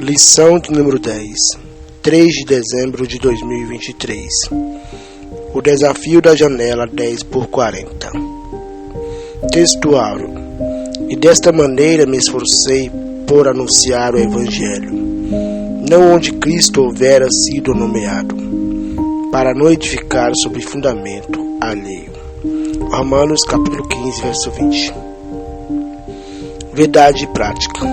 Lição de número 10, 3 de dezembro de 2023. O desafio da janela 10x40. Textuário. E desta maneira me esforcei por anunciar o Evangelho, não onde Cristo houvera sido nomeado, para não edificar sobre fundamento alheio. Romanos capítulo 15, verso 20. Verdade e prática.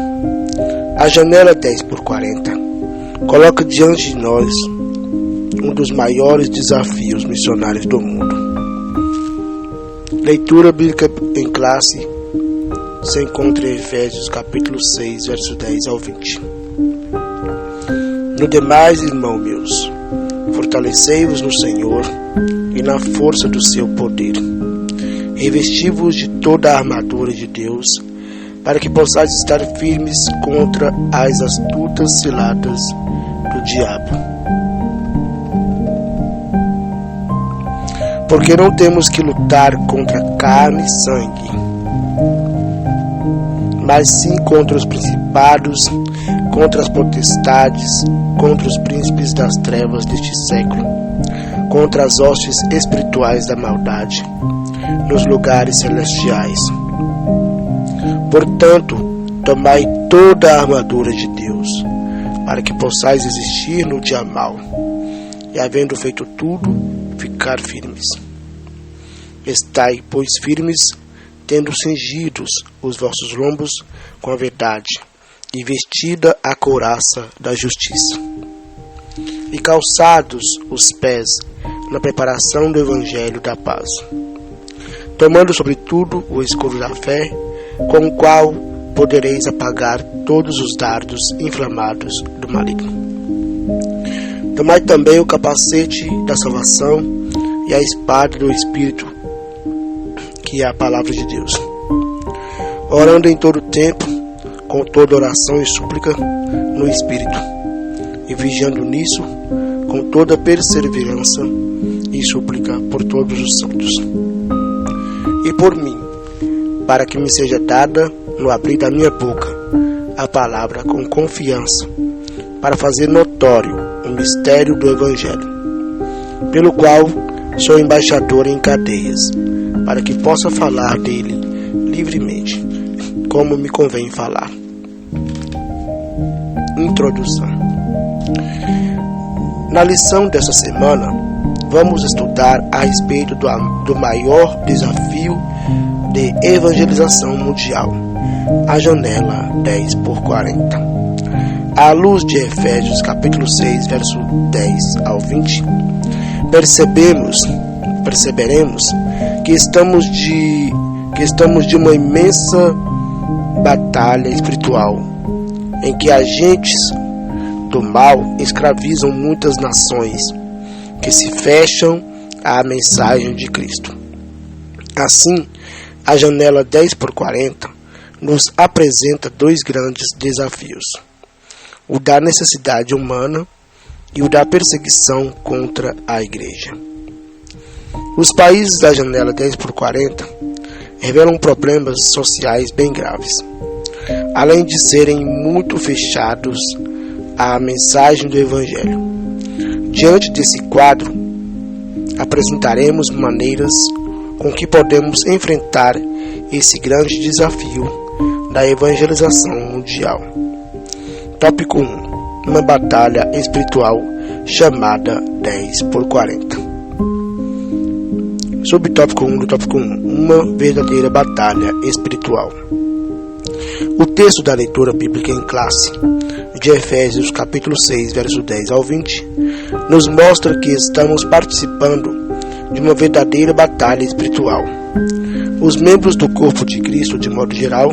A janela 10x40 coloca diante de nós um dos maiores desafios missionários do mundo. Leitura bíblica em classe se encontra em Efésios capítulo 6, verso 10 ao 20. No demais, irmãos meus, fortalecei-vos no Senhor e na força do seu poder. Revesti-vos de toda a armadura de Deus, para que possais estar firmes contra as astutas ciladas do diabo. Porque não temos que lutar contra carne e sangue, mas sim contra os principados, contra as potestades, contra os príncipes das trevas deste século, contra as hostes espirituais da maldade nos lugares celestiais. Portanto, tomai toda a armadura de Deus, para que possais resistir no dia mau, e havendo feito tudo, ficar firmes. Estai, pois, firmes, tendo cingidos os vossos lombos com a verdade, e vestida a couraça da justiça, e calçados os pés na preparação do evangelho da paz, tomando sobretudo o escudo da fé, com o qual podereis apagar todos os dardos inflamados do maligno. Tomai também o capacete da salvação e a espada do Espírito, que é a palavra de Deus, orando em todo tempo, com toda oração e súplica no Espírito, e vigiando nisso, com toda perseverança e súplica por todos os santos. E por mim, para que me seja dada, no abrir da minha boca, a palavra com confiança, para fazer notório o mistério do Evangelho, pelo qual sou embaixador em cadeias, para que possa falar dele livremente, como me convém falar. Introdução. Na lição desta semana, vamos estudar a respeito do maior desafio de evangelização mundial, a janela 10x40. À luz de Efésios capítulo 6, verso 10 ao 20, perceberemos que estamos de uma imensa batalha espiritual, em que agentes do mal escravizam muitas nações que se fecham à mensagem de Cristo. Assim, a janela 10x40 nos apresenta dois grandes desafios: o da necessidade humana e o da perseguição contra a igreja. Os países da janela 10x40 revelam problemas sociais bem graves, além de serem muito fechados à mensagem do Evangelho. Diante desse quadro, apresentaremos maneiras com que podemos enfrentar esse grande desafio da evangelização mundial. Tópico 1. Uma batalha espiritual chamada 10x40. Subtópico 1 do tópico 1. Uma verdadeira batalha espiritual. O texto da leitura bíblica em classe, de Efésios capítulo 6, verso 10 ao 20, nos mostra que estamos participando de uma verdadeira batalha espiritual. Os membros do corpo de Cristo, de modo geral,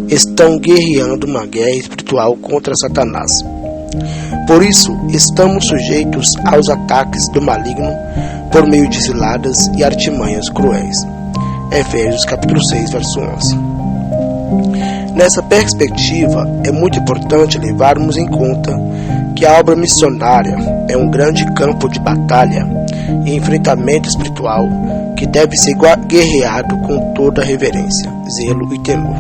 estão guerreando uma guerra espiritual contra Satanás. Por isso, estamos sujeitos aos ataques do maligno por meio de ciladas e artimanhas cruéis. Efésios capítulo 6, verso 11. Nessa perspectiva, é muito importante levarmos em conta que a obra missionária é um grande campo de batalha e enfrentamento espiritual que deve ser guerreado com toda reverência, zelo e temor.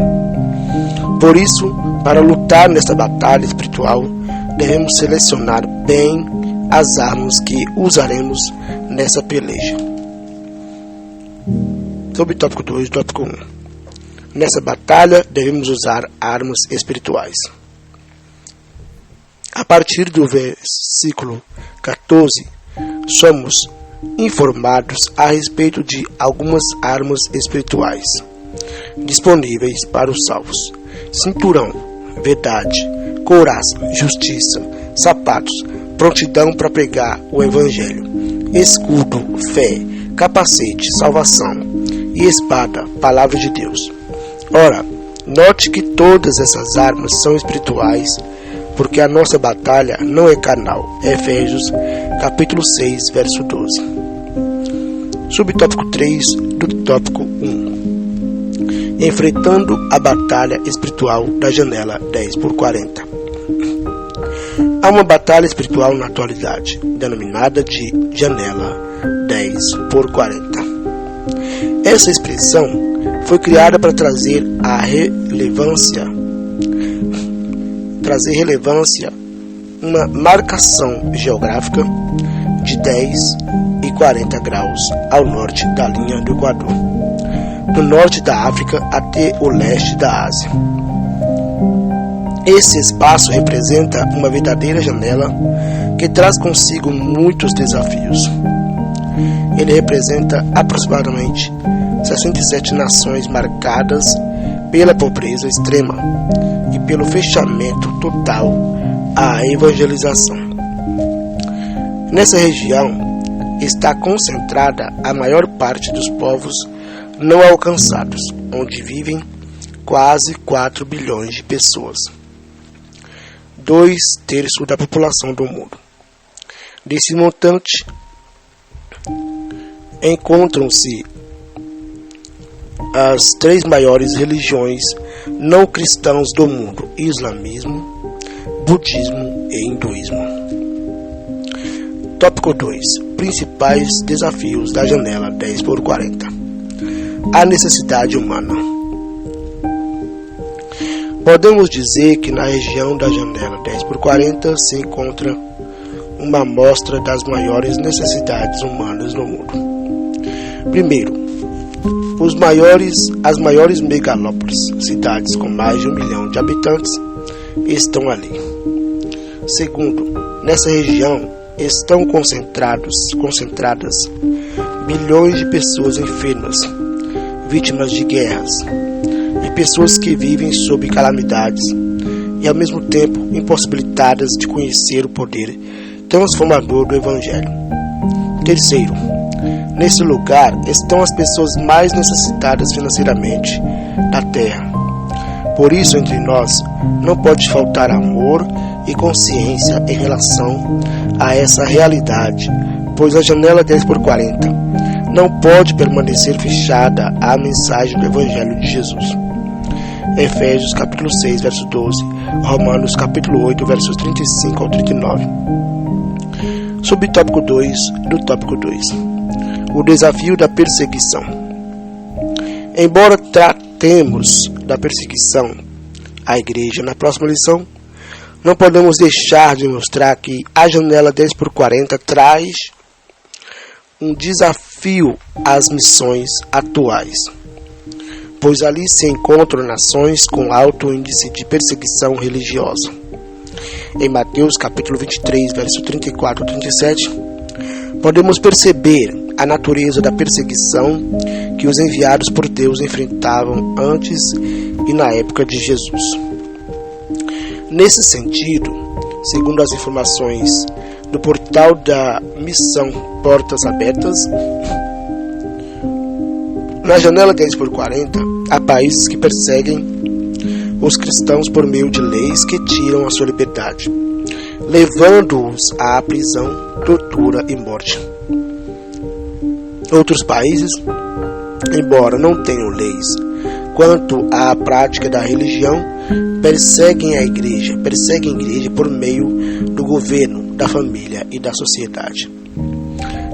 Por isso, para lutar nessa batalha espiritual, devemos selecionar bem as armas que usaremos nessa peleja. Sobre o tópico 2 e tópico 1. Nessa batalha, devemos usar armas espirituais. A partir do versículo 14, somos informados a respeito de algumas armas espirituais disponíveis para os salvos: cinturão, verdade, couraça, justiça, sapatos, prontidão para pregar o evangelho, escudo, fé, capacete, salvação e espada, palavra de Deus. Ora, note que todas essas armas são espirituais, porque a nossa batalha não é carnal. Efésios capítulo 6, verso 12. Subtópico 3 do tópico 1. Enfrentando a batalha espiritual da janela 10x40. Há uma batalha espiritual na atualidade, denominada de janela 10x40. Essa expressão foi criada para trazer relevância uma marcação geográfica de 10 e 40 graus ao norte da linha do Equador, do norte da África até o leste da Ásia. Esse espaço representa uma verdadeira janela que traz consigo muitos desafios. Ele representa aproximadamente 67 nações marcadas pela pobreza extrema e pelo fechamento total à evangelização. Nessa região está concentrada a maior parte dos povos não alcançados, onde vivem quase 4 bilhões de pessoas, 2/3 da população do mundo. Desse montante, encontram-se as 3 maiores religiões não cristãs do mundo: islamismo, budismo e hinduísmo. Tópico 2. Principais desafios da janela 10x40. A necessidade humana. Podemos dizer que na região da janela 10x40 se encontra uma amostra das maiores necessidades humanas no mundo. Primeiro, as maiores megalópolis, cidades com mais de 1 milhão de habitantes, estão ali. Segundo, nessa região estão concentradas bilhões de pessoas enfermas, vítimas de guerras, e pessoas que vivem sob calamidades e ao mesmo tempo impossibilitadas de conhecer o poder transformador do Evangelho. Terceiro, nesse lugar estão as pessoas mais necessitadas financeiramente da terra. Por isso, entre nós, não pode faltar amor e consciência em relação a essa realidade, pois a janela 10x40 não pode permanecer fechada à mensagem do Evangelho de Jesus. Efésios capítulo 6, verso 12, Romanos capítulo 8, versos 35 ao 39. Subtópico 2 do tópico 2. O desafio da perseguição. Embora tratemos da perseguição à igreja na próxima lição, não podemos deixar de mostrar que a janela 10x40 traz um desafio às missões atuais, pois ali se encontram nações com alto índice de perseguição religiosa. Em Mateus capítulo 23, verso 34 a 37, podemos perceber a natureza da perseguição que os enviados por Deus enfrentavam antes e na época de Jesus. Nesse sentido, segundo as informações do portal da missão Portas Abertas, na janela 10x40, há países que perseguem os cristãos por meio de leis que tiram a sua liberdade, levando-os à prisão, tortura e morte. Outros países, embora não tenham leis quanto à prática da religião, perseguem a igreja por meio do governo, da família e da sociedade.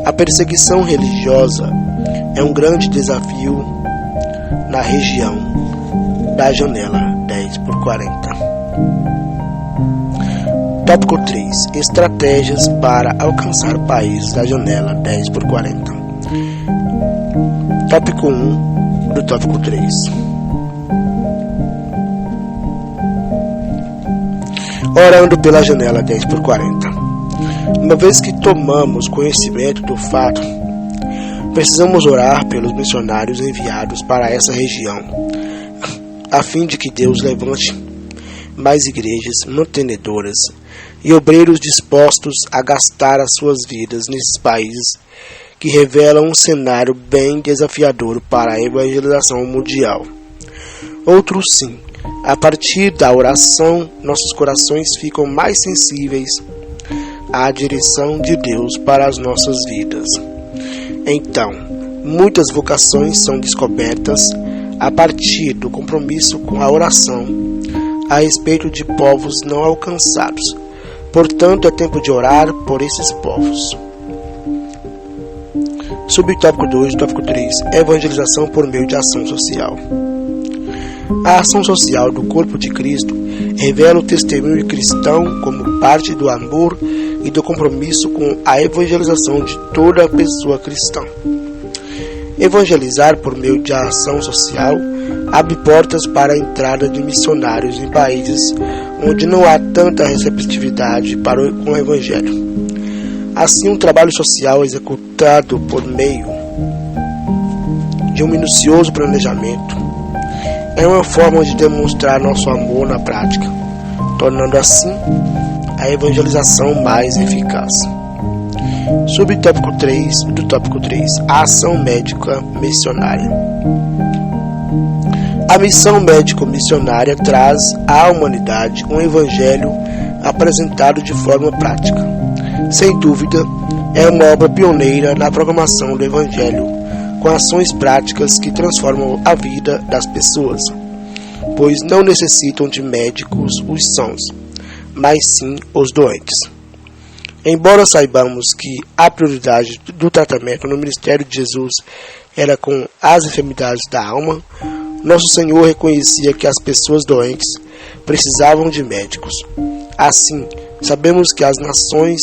A perseguição religiosa é um grande desafio na região da janela 10x40. Tópico 3. Estratégias para alcançar países da janela 10x40. Tópico 1 do tópico 3. Orando pela janela 10x40. Uma vez que tomamos conhecimento do fato, precisamos orar pelos missionários enviados para essa região, a fim de que Deus levante mais igrejas mantenedoras e obreiros dispostos a gastar as suas vidas nesses países que revelam um cenário bem desafiador para a evangelização mundial. Outro sim, a partir da oração, nossos corações ficam mais sensíveis à direção de Deus para as nossas vidas. Então, muitas vocações são descobertas a partir do compromisso com a oração a respeito de povos não alcançados. Portanto, é tempo de orar por esses povos. Subtópico 2, tópico 3. Evangelização por meio de ação social. A ação social do corpo de Cristo revela o testemunho cristão como parte do amor e do compromisso com a evangelização de toda a pessoa cristã. Evangelizar por meio de ação social abre portas para a entrada de missionários em países onde não há tanta receptividade com o Evangelho. Assim, um trabalho social executado por meio de um minucioso planejamento é uma forma de demonstrar nosso amor na prática, tornando assim a evangelização mais eficaz. Subtópico 3 do tópico 3. A ação médica missionária. A missão médico-missionária traz à humanidade um evangelho apresentado de forma prática. Sem dúvida, é uma obra pioneira na proclamação do evangelho, com ações práticas que transformam a vida das pessoas, pois não necessitam de médicos os sãos, mas sim os doentes. Embora saibamos que a prioridade do tratamento no ministério de Jesus era com as enfermidades da alma, nosso Senhor reconhecia que as pessoas doentes precisavam de médicos. Assim, sabemos que as nações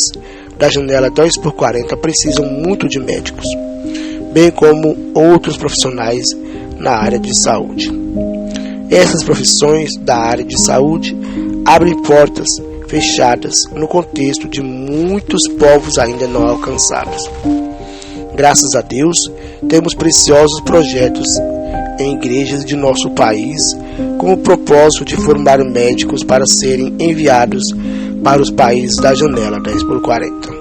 da janela 10x40 precisam muito de médicos, bem como outros profissionais na área de saúde. Essas profissões da área de saúde abrem portas fechadas no contexto de muitos povos ainda não alcançados. Graças a Deus, temos preciosos projetos em igrejas de nosso país com o propósito de formar médicos para serem enviados para os países da janela 10x40.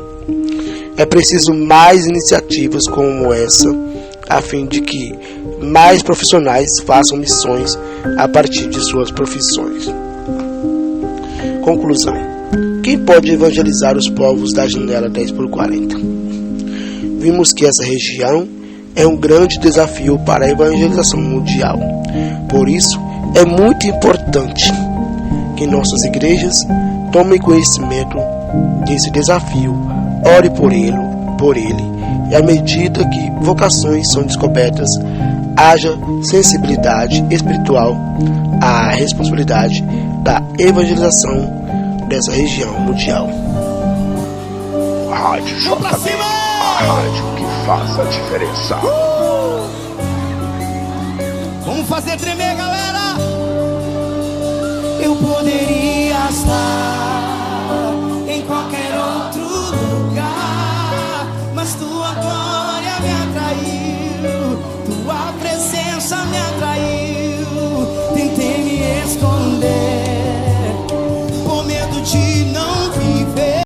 É preciso mais iniciativas como essa, a fim de que mais profissionais façam missões a partir de suas profissões. Conclusão. Quem pode evangelizar os povos da janela 10x40? Vimos que essa região é um grande desafio para a evangelização mundial. Por isso, é muito importante que nossas igrejas tomem conhecimento desse desafio, ore por ele, e à medida que vocações são descobertas, haja sensibilidade espiritual à responsabilidade da evangelização dessa região mundial. Rádio JB, a rádio que faz a diferença. Vamos fazer tremer, galera! Eu poderia